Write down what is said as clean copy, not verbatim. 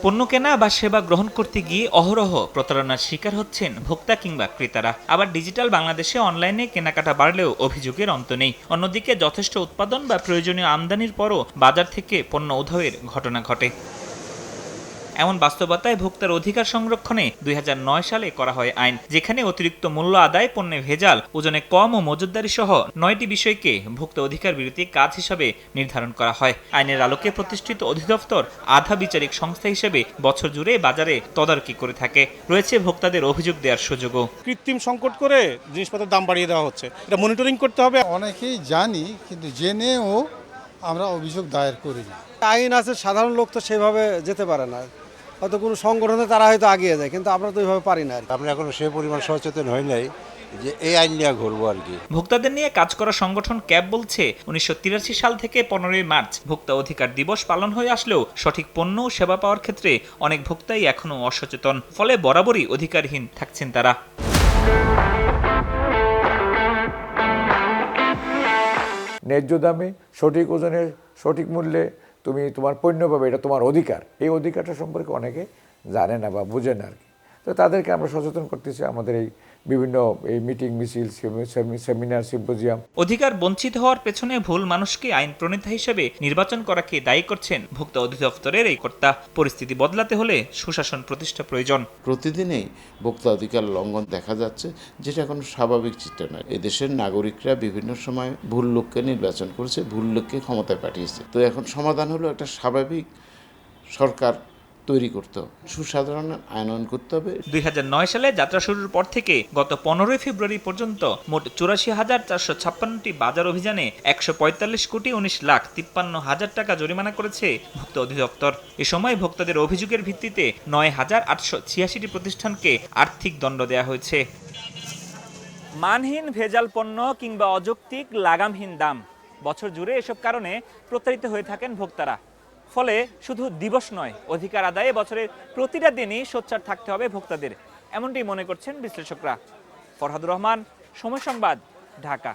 পণ্য কেনা বা সেবা গ্রহণ করতে গিয়ে অহরহ প্রতারণার শিকার হচ্ছেন ভোক্তা কিংবা ক্রেতারা। আবার ডিজিটাল বাংলাদেশে অনলাইনে কেনাকাটা বাড়লেও অভিযোগের অন্ত নেই। অন্যদিকে যথেষ্ট উৎপাদন বা প্রয়োজনীয় আমদানির পরও বাজার থেকে পণ্য উধাওয়ের ঘটনা ঘটে। এমন বাস্তবতায় ভোক্তার অধিকার সংরক্ষণে ২০০৯ সালে করা হয় আইন, যেখানে অতিরিক্ত মূল্য আদায়, পণ্যে ভেজাল, ওজনে কম ও মজুতদারি সহ ৯টি বিষয়কে ভোক্তা অধিকার বিরোধী কাজ হিসাবে নির্ধারণ করা হয়। আইনের আলোকে প্রতিষ্ঠিত অধিদপ্তর আধা বিচারিক সংস্থা হিসেবে বছর জুড়ে বাজারে তদারকি করে থাকে। রয়েছে ভোক্তাদের অভিযোগ দেওয়ার সুযোগও। কৃত্রিম সংকট করে জিনিসপত্রের দাম বাড়িয়ে দেওয়া হচ্ছে, এটা মনিটরিং করতে হবে। অনেকেই জানি, কিন্তু জেনেও আমরা অভিযোগ দায়ের করি না। আইন আছে, সাধারণ লোক তো সেভাবে যেতে পারে না, হয়তো কোনো সংগঠনে তারা হয়তো আগিয়ে যায়, কিন্তু আমরা তো ওইভাবে পারি না। আমরা এখনো সে পরিমাণ সচেতন হই নাই যে এই আইন নিয়ে ঘুরবো আর কি। ভোক্তাদের নিয়ে কাজ করা সংগঠন ক্যাব বলছে, ১৯৮৩ সাল থেকে ১৫ই মার্চ ভোক্তা অধিকার দিবস পালন হয়ে আসলেও সঠিক পণ্য ও সেবা পাওয়ার ক্ষেত্রে অনেক ভোক্তাই এখনো অসচেতন। ফলে বরাবরই অধিকারহীন থাকছেন তারা। ন্যায্য দামে, সঠিক ওজনে, সঠিক মূল্যে তুমি তোমার পণ্য পাবে, এটা তোমার অধিকার। এই অধিকারটা সম্পর্কে অনেকে জানে না বা বুঝে না আর কি। তো তাদেরকে আমরা সচেতন করতেছি আমাদের এই বিভিন্ন এই মিটিং, মিছিল, সেমিনার, সিম্পোজিয়াম। অধিকার বঞ্চিত হওয়ার পেছনে ভুল মানুষকে আইন প্রণেতা হিসেবে নির্বাচন করাকে দায়ী করছেন ভোক্তা অধিদপ্তরের এই কর্তা। পরিস্থিতি বদলাতে হলে সুশাসন প্রতিষ্ঠা প্রয়োজন। প্রতিদিনই ভোক্তা অধিকার লঙ্ঘন দেখা যাচ্ছে, যেটা কোনো স্বাভাবিক চিত্র নয়। এদেশের নাগরিকরা বিভিন্ন সময় ভুল লোককে নির্বাচন করেছে, ভুল লোককে ক্ষমতায় পাঠিয়েছে। তো এখন সমাধান হলো একটা স্বাভাবিক সরকার তৈরি করতে হবে, সুসাধারণ আইন করতে হবে। ২০০৯ সালে যাত্রা শুরুর পর থেকে গত ১৫ ফেব্রুয়ারি পর্যন্ত মোট ৮৪,৪৫৬টি বাজার অভিযানে ১৪৫ কোটি ১৯ লাখ ৫৩ হাজার টাকা জরিমানা করেছে ভোক্তা অধিদপ্তর। এ সময় ভোক্তাদের অভিযোগের ভিত্তিতে ৯,৮৮৬টি প্রতিষ্ঠানকে আর্থিক দণ্ড দেওয়া হয়েছে। মানহীন ভেজাল পণ্য কিংবা অযৌক্তিক লাগামহীন দাম, বছর জুড়ে এসব কারণে প্রতারিত হয়ে থাকেন ভোক্তারা। ফলে শুধু দিবস নয়, অধিকার আদায়ে বছরের প্রতিটা দিনই সোচ্চার থাকতে হবে ভোক্তাদের, এমনটি মনে করছেন বিশ্লেষকরা। ফরহাদুর রহমান, সময় সংবাদ, ঢাকা।